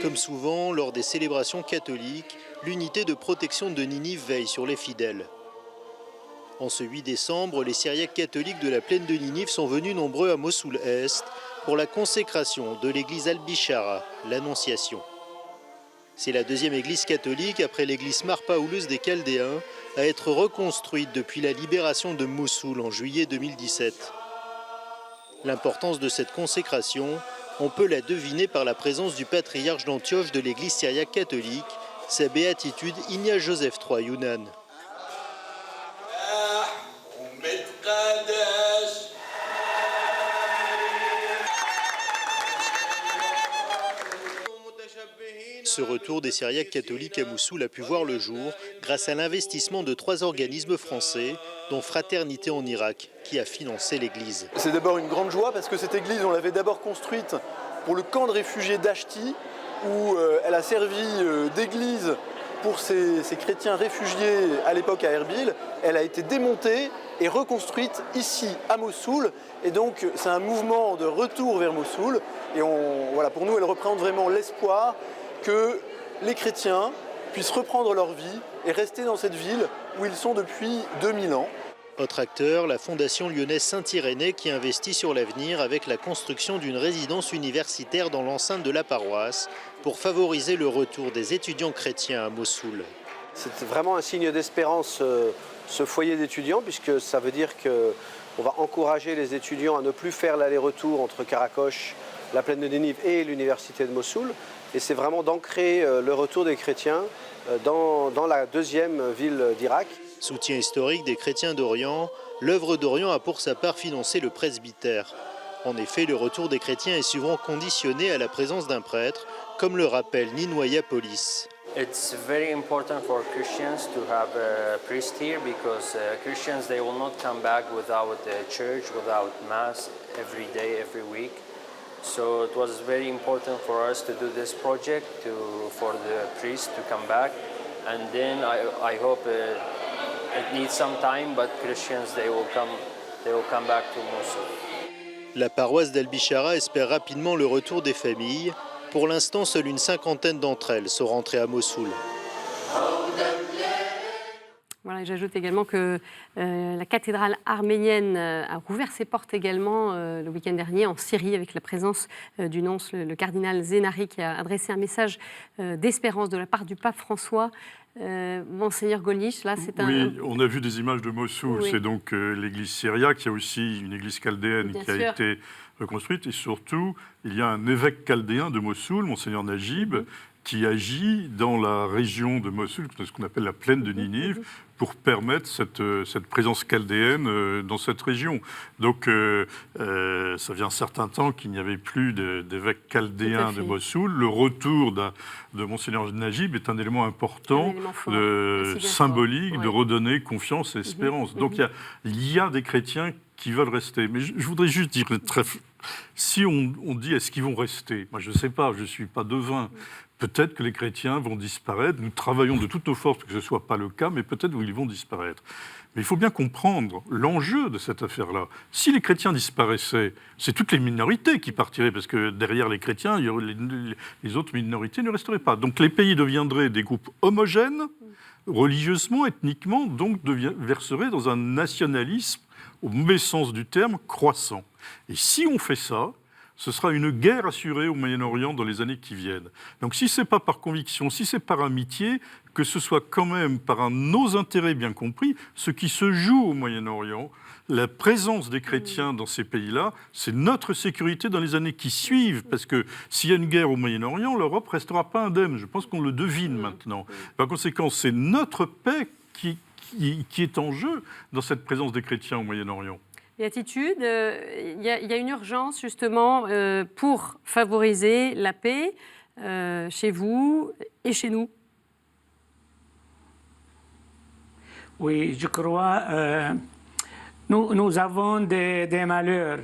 Comme souvent, lors des célébrations catholiques, l'unité de protection de Ninive veille sur les fidèles. En ce 8 décembre, les Syriaques catholiques de la plaine de Ninive sont venus nombreux à Mossoul-Est pour la consécration de l'église Al-Bishara, l'Annonciation. C'est la deuxième église catholique, après l'église Marpaouleuse des Chaldéens, à être reconstruite depuis la libération de Mossoul en juillet 2017. L'importance de cette consécration, on peut la deviner par la présence du patriarche d'Antioche de l'église syriaque catholique, sa béatitude Ignace Joseph III Younan. Ce retour des Syriaques catholiques à Mossoul a pu voir le jour grâce à l'investissement de 3 organismes français, dont Fraternité en Irak, qui a financé l'église.
C'est d'abord une grande joie parce que cette église, on l'avait d'abord construite pour le camp de réfugiés d'Ashti, où elle a servi d'église pour ces chrétiens réfugiés à l'époque à Erbil. Elle a été démontée et reconstruite ici à Mossoul. Et donc c'est un mouvement de retour vers Mossoul. Et voilà, pour nous, elle représente vraiment l'espoir que les chrétiens puissent reprendre leur vie et rester dans cette ville où ils sont depuis 2000 ans.
Autre acteur, la Fondation lyonnaise Saint-Irénée qui investit sur l'avenir avec la construction d'une résidence universitaire dans l'enceinte de la paroisse pour favoriser le retour des étudiants chrétiens à Mossoul.
C'est vraiment un signe d'espérance, ce foyer d'étudiants, puisque ça veut dire qu'on va encourager les étudiants à ne plus faire l'aller-retour entre Karakoche, la plaine de Ninive et l'université de Mossoul. Et c'est vraiment d'ancrer le retour des chrétiens dans la deuxième ville d'Irak.
Soutien historique des chrétiens d'Orient, l'œuvre d'Orient a pour sa part financé le presbytère. En effet, le retour des chrétiens est souvent conditionné à la présence d'un prêtre, comme le rappelle Ninoya Polis.
It's very important for Christians to have a priest here because Christians they will not come back without a church, without mass every day, every week. So it was very important for us to do this project for the priest to come back, and then I hope it needs some time, but Christians they will come back to Mosul.
La paroisse d'Al-Bishara espère rapidement le retour des familles. Pour l'instant, seule une 50aine d'entre elles sont rentrées à Mossoul.
Voilà, j'ajoute également que la cathédrale arménienne a rouvert ses portes également le week-end dernier en Syrie avec la présence du nonce, le cardinal Zenari, qui a adressé un message d'espérance de la part du pape François. Monseigneur Golnisch, là, c'est
Oui, on a vu des images de Mossoul.
Oui.
C'est donc l'église syriaque. Il y a aussi une église chaldéenne qui a été reconstruite. Et surtout, il y a un évêque chaldéen de Mossoul, Monseigneur Najib, qui agit dans la région de Mossoul, ce qu'on appelle la plaine de Ninive, pour permettre cette présence chaldéenne dans cette région. Donc, ça fait un certain temps qu'il n'y avait plus d'évêque chaldéen de Mossoul. Le retour de Monseigneur Najib est un élément important, symbolique, de redonner confiance et espérance. Donc, il y a des chrétiens qui veulent rester. Mais je voudrais juste dire, si on dit est-ce qu'ils vont rester, moi je ne sais pas, je ne suis pas devin. Peut-être que les chrétiens vont disparaître. Nous travaillons de toutes nos forces pour que ce ne soit pas le cas, mais peut-être qu'ils vont disparaître. Mais il faut bien comprendre l'enjeu de cette affaire-là. Si les chrétiens disparaissaient, c'est toutes les minorités qui partiraient, parce que derrière les chrétiens, les autres minorités ne resteraient pas. Donc les pays deviendraient des groupes homogènes, religieusement, ethniquement, donc verseraient dans un nationalisme, au mauvais sens du terme, croissant. Et si on fait ça, ce sera une guerre assurée au Moyen-Orient dans les années qui viennent. Donc si ce n'est pas par conviction, si c'est par amitié, que ce soit quand même par nos intérêts bien compris, ce qui se joue au Moyen-Orient, la présence des chrétiens dans ces pays-là, c'est notre sécurité dans les années qui suivent. Parce que s'il y a une guerre au Moyen-Orient, l'Europe ne restera pas indemne. Je pense qu'on le devine maintenant. Par conséquent, c'est notre paix qui est en jeu dans cette présence des chrétiens au Moyen-Orient.
Béatitude, il y a une urgence justement pour favoriser la paix chez vous et chez nous.
Oui, je crois, nous avons des malheurs,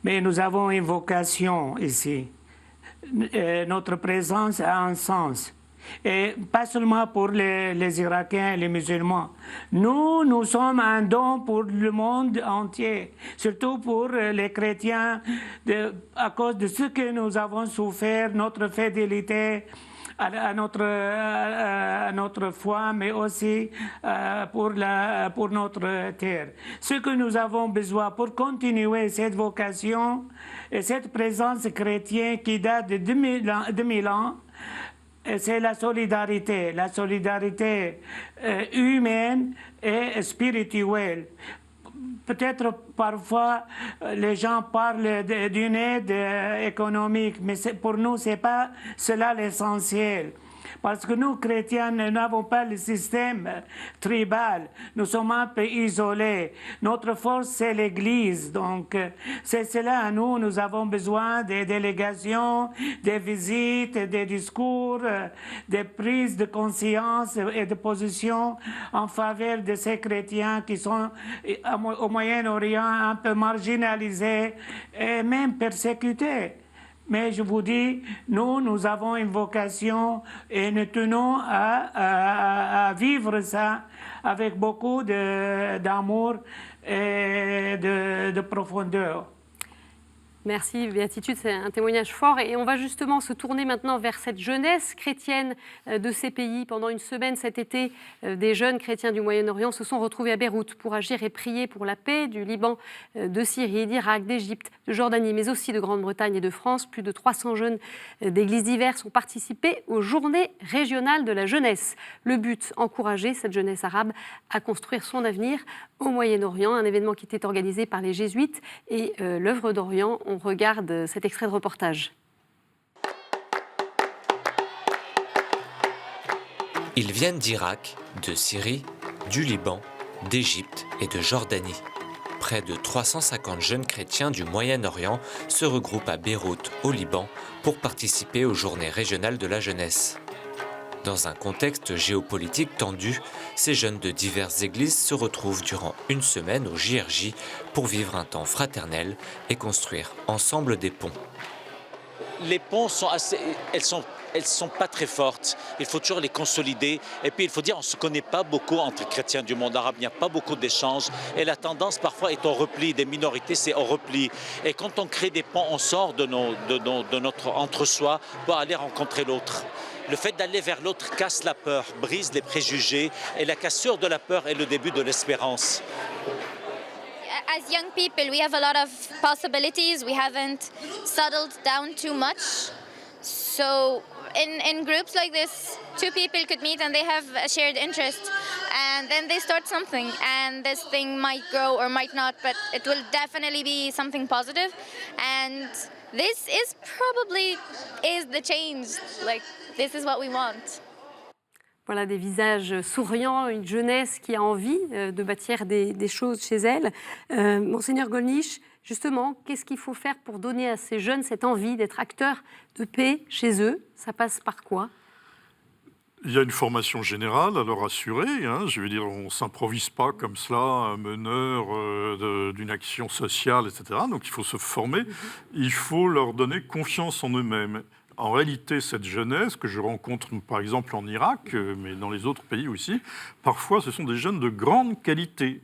mais nous avons une vocation ici. Notre présence a un sens. Et pas seulement pour les Irakiens et les musulmans. Nous sommes un don pour le monde entier, surtout pour les chrétiens, à cause de ce que nous avons souffert, notre fidélité à notre foi, mais aussi pour notre terre. Ce que nous avons besoin pour continuer cette vocation et cette présence chrétienne qui date de 2000 ans, c'est la solidarité humaine et spirituelle. Peut-être parfois les gens parlent d'une aide économique, mais pour nous, ce n'est pas cela l'essentiel. Parce que nous, chrétiens, nous n'avons pas le système tribal. Nous sommes un peu isolés. Notre force, c'est l'Église. Donc, c'est cela. Nous avons besoin des délégations, des visites, des discours, des prises de conscience et de position en faveur de ces chrétiens qui sont au Moyen-Orient un peu marginalisés et même persécutés. Mais je vous dis, nous avons une vocation et nous tenons à vivre ça avec beaucoup d'amour et de profondeur.
Merci Béatitude, c'est un témoignage fort et on va justement se tourner maintenant vers cette jeunesse chrétienne de ces pays. Pendant une semaine cet été, des jeunes chrétiens du Moyen-Orient se sont retrouvés à Beyrouth pour agir et prier pour la paix du Liban, de Syrie, d'Irak, d'Égypte, de Jordanie, mais aussi de Grande-Bretagne et de France. Plus de 300 jeunes d'églises diverses ont participé aux journées régionales de la jeunesse. Le but, encourager cette jeunesse arabe à construire son avenir au Moyen-Orient, un événement qui était organisé par les Jésuites et l'œuvre d'Orient. On regarde cet extrait de reportage.
Ils viennent d'Irak, de Syrie, du Liban, d'Égypte et de Jordanie. Près de 350 jeunes chrétiens du Moyen-Orient se regroupent à Beyrouth, au Liban, pour participer aux journées régionales de la jeunesse. Dans un contexte géopolitique tendu, ces jeunes de diverses églises se retrouvent durant une semaine au JRJ pour vivre un temps fraternel et construire ensemble des ponts.
Les ponts elles sont pas très fortes. Il faut toujours les consolider. Et puis il faut dire, on ne se connaît pas beaucoup entre chrétiens du monde arabe. Il n'y a pas beaucoup d'échanges. Et la tendance parfois est au repli. Des minorités, c'est au repli. Et quand on crée des ponts, on sort de notre entre-soi pour aller rencontrer l'autre. Le fait d'aller vers l'autre casse la peur, brise les préjugés. Et la cassure de la peur est le début de l'espérance.
As young people, we have a lot of possibilities. We haven't settled down too much. So in groups like this, two people could meet and they have a shared interest. And then they start something. And this thing might grow or might not, but it will definitely be something positive. And this is probably the change. Like, this is what we want.
Voilà, des visages souriants, une jeunesse qui a envie de bâtir des choses chez elle. Monseigneur Golnisch, justement, qu'est-ce qu'il faut faire pour donner à ces jeunes cette envie d'être acteurs de paix chez eux? Ça passe par quoi?
Il y a une formation générale à leur assurer. Je veux dire, on ne s'improvise pas comme cela, un meneur d'une action sociale, etc. Donc il faut se former. Il faut leur donner confiance en eux-mêmes. En réalité, cette jeunesse que je rencontre par exemple en Irak, mais dans les autres pays aussi, parfois ce sont des jeunes de grande qualité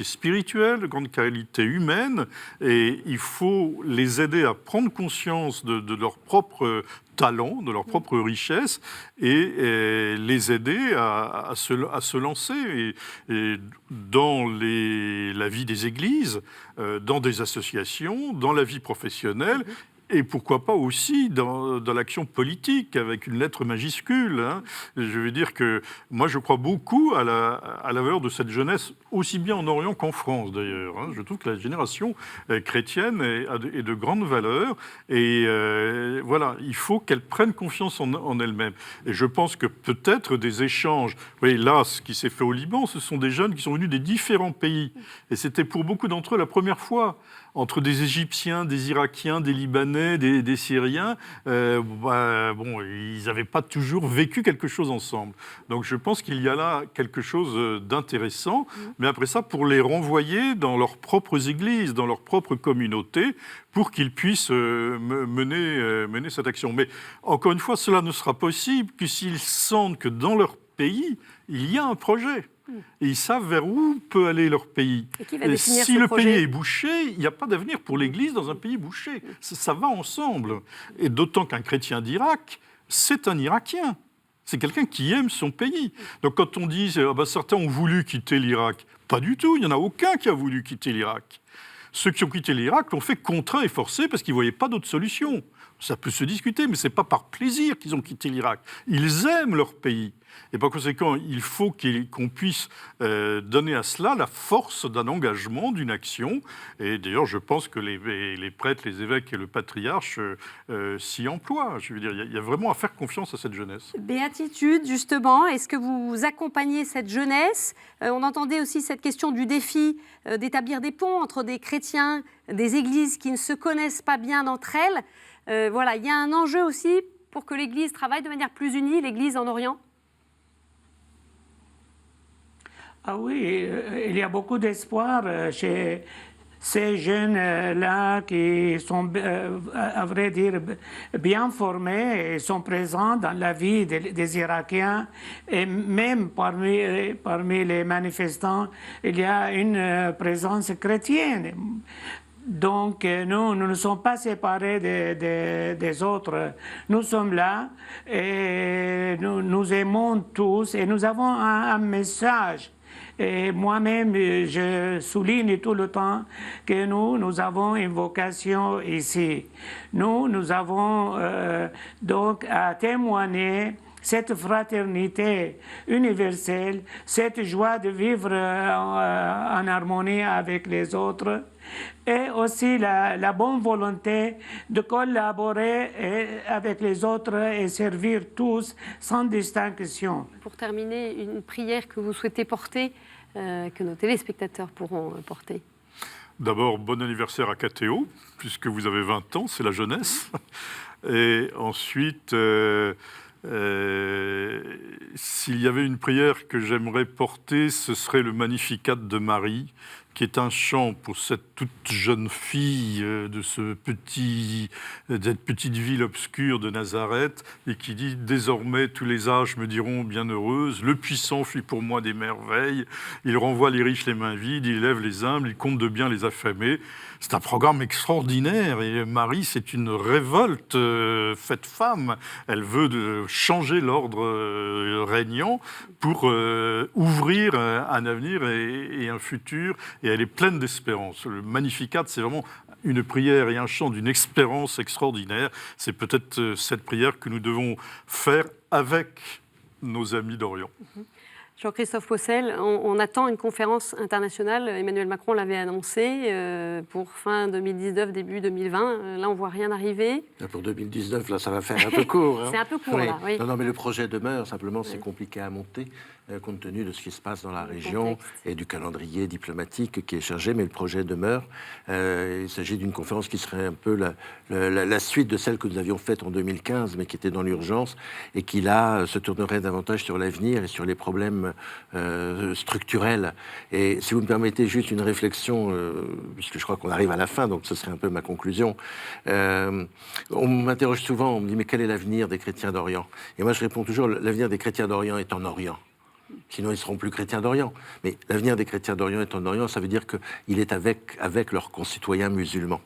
spirituelle, de grande qualité humaine, et il faut les aider à prendre conscience de leur propre talent, de leur propre richesse, et les aider à se lancer et dans la vie des églises, dans des associations, dans la vie professionnelle, Et pourquoi pas aussi dans l'action politique, avec une lettre majuscule. Hein. Je veux dire que moi, je crois beaucoup à la valeur de cette jeunesse, aussi bien en Orient qu'en France, d'ailleurs. Hein. Je trouve que la génération chrétienne est de grande valeur. Et voilà, il faut qu'elle prenne confiance en elle-même. Et je pense que peut-être des échanges... Vous voyez, là, ce qui s'est fait au Liban, ce sont des jeunes qui sont venus des différents pays. Et c'était pour beaucoup d'entre eux la première fois. Entre des Égyptiens, des Irakiens, des Libanais, des Syriens, ils n'avaient pas toujours vécu quelque chose ensemble. Donc je pense qu'il y a là quelque chose d'intéressant. Mais après ça, pour les renvoyer dans leurs propres églises, dans leur propre communauté, pour qu'ils puissent mener cette action. Mais encore une fois, cela ne sera possible que s'ils sentent que dans leur pays, il y a un projet. Et ils savent vers où peut aller leur pays. Et si le pays est bouché, il n'y a pas d'avenir pour l'Église dans un pays bouché. Ça va ensemble. Et d'autant qu'un chrétien d'Irak, c'est un Irakien. C'est quelqu'un qui aime son pays. Donc quand on dit certains ont voulu quitter l'Irak, pas du tout. Il n'y en a aucun qui a voulu quitter l'Irak. Ceux qui ont quitté l'Irak l'ont fait contraint et forcé parce qu'ils ne voyaient pas d'autre solution. Ça peut se discuter, mais ce n'est pas par plaisir qu'ils ont quitté l'Irak. Ils aiment leur pays. Et par conséquent, il faut qu'on puisse donner à cela la force d'un engagement, d'une action. Et d'ailleurs, je pense que les prêtres, les évêques et le patriarche s'y emploient. Je veux dire, il y a vraiment à faire confiance à cette jeunesse.
Béatitude, justement, est-ce que vous accompagnez cette jeunesse ? On entendait aussi cette question du défi d'établir des ponts entre des chrétiens, des églises qui ne se connaissent pas bien entre elles. Voilà, il y a un enjeu aussi pour que l'Église travaille de manière plus unie, l'Église en Orient ?
Ah oui, il y a beaucoup d'espoir chez ces jeunes-là qui sont, à vrai dire, bien formés et sont présents dans la vie des Irakiens. Et même parmi les manifestants, il y a une présence chrétienne. Donc, nous ne sommes pas séparés des autres. Nous sommes là et nous aimons tous et nous avons un message. Et moi-même, je souligne tout le temps que nous avons une vocation ici. Nous avons donc à témoigner cette fraternité universelle, cette joie de vivre en harmonie avec les autres, et aussi la bonne volonté de collaborer avec les autres et servir tous sans distinction.
Pour terminer, une prière que vous souhaitez porter, que nos téléspectateurs pourront porter.
D'abord, bon anniversaire à KTO, puisque vous avez 20 ans, c'est la jeunesse. Et ensuite... s'il y avait une prière que j'aimerais porter, ce serait le Magnificat de Marie, qui est un chant pour cette toute jeune fille de cette petite ville obscure de Nazareth, et qui dit « Désormais, tous les âges me diront bienheureuse, le puissant fit pour moi des merveilles, il renvoie les riches les mains vides, il élève les humbles, il compte de bien les affamés. » C'est un programme extraordinaire, et Marie, c'est une révolte faite femme. Elle veut changer l'ordre régnant pour ouvrir un avenir et un futur, et elle est pleine d'espérance. Le Magnificat, c'est vraiment une prière et un chant d'une espérance extraordinaire. C'est peut-être cette prière que nous devons faire avec nos amis d'Orient.
Jean-Christophe Possel, on attend une conférence internationale. Emmanuel Macron l'avait annoncé pour fin 2019, début 2020. Là, on ne voit rien arriver.
Pour 2019, là, ça va faire un peu court. Hein.
C'est un peu court,
oui.
là, oui.
Non, mais le projet demeure. Simplement, c'est compliqué à monter, compte tenu de ce qui se passe dans la région et du calendrier diplomatique qui est chargé, mais le projet demeure. Il s'agit d'une conférence qui serait un peu la suite de celle que nous avions faite en 2015, mais qui était dans l'urgence, et qui, là, se tournerait davantage sur l'avenir et sur les problèmes structurels. Et si vous me permettez juste une réflexion, puisque je crois qu'on arrive à la fin, donc ce serait un peu ma conclusion. On m'interroge souvent, on me dit, mais quel est l'avenir des chrétiens d'Orient ? Et moi, je réponds toujours, l'avenir des chrétiens d'Orient est en Orient. sinon ils ne seront plus chrétiens d'Orient. Mais l'avenir des chrétiens d'Orient est en Orient, ça veut dire qu'il est avec leurs concitoyens musulmans.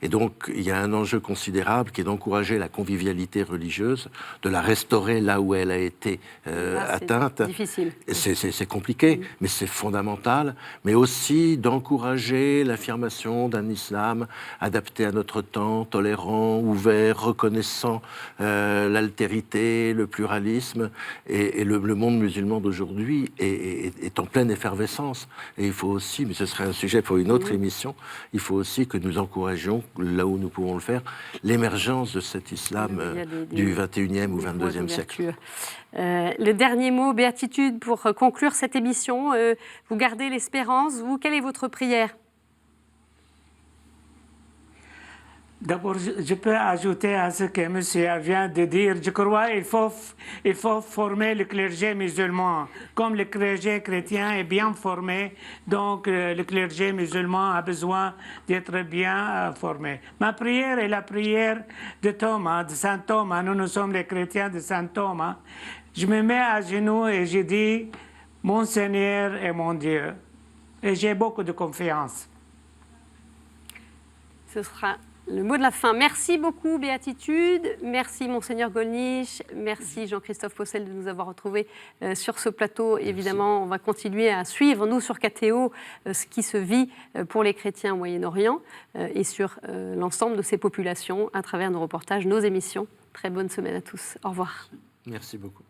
Et donc, il y a un enjeu considérable qui est d'encourager la convivialité religieuse, de la restaurer là où elle a été atteinte.
C'est difficile.
C'est compliqué, mais c'est fondamental. Mais aussi d'encourager l'affirmation d'un islam adapté à notre temps, tolérant, ouvert, reconnaissant l'altérité, le pluralisme. Et le monde musulman d'aujourd'hui est en pleine effervescence. Et il faut aussi, mais ce serait un sujet pour une autre émission, il faut aussi que nous encouragions, là où nous pouvons le faire, l'émergence de cet islam du 21e ou 22e siècle.
Le dernier mot, béatitude, pour conclure cette émission. Vous gardez l'espérance, vous, quelle est votre prière ?
D'abord, je peux ajouter à ce que M. vient de dire. Je crois qu'il faut former le clergé musulman. Comme le clergé chrétien est bien formé, donc le clergé musulman a besoin d'être bien formé. Ma prière est la prière de Thomas, de Saint Thomas. Nous sommes les chrétiens de Saint Thomas. Je me mets à genoux et je dis « Mon Seigneur et mon Dieu ». Et j'ai beaucoup de confiance.
Ce sera le mot de la fin. Merci beaucoup, Béatitude. Merci, Monseigneur Gollnisch. Merci, Jean-Christophe Possel, de nous avoir retrouvés sur ce plateau. Évidemment, on va continuer à suivre, nous, sur KTO, ce qui se vit pour les chrétiens au Moyen-Orient et sur l'ensemble de ces populations à travers nos reportages, nos émissions. Très bonne semaine à tous. Au revoir.
Merci beaucoup.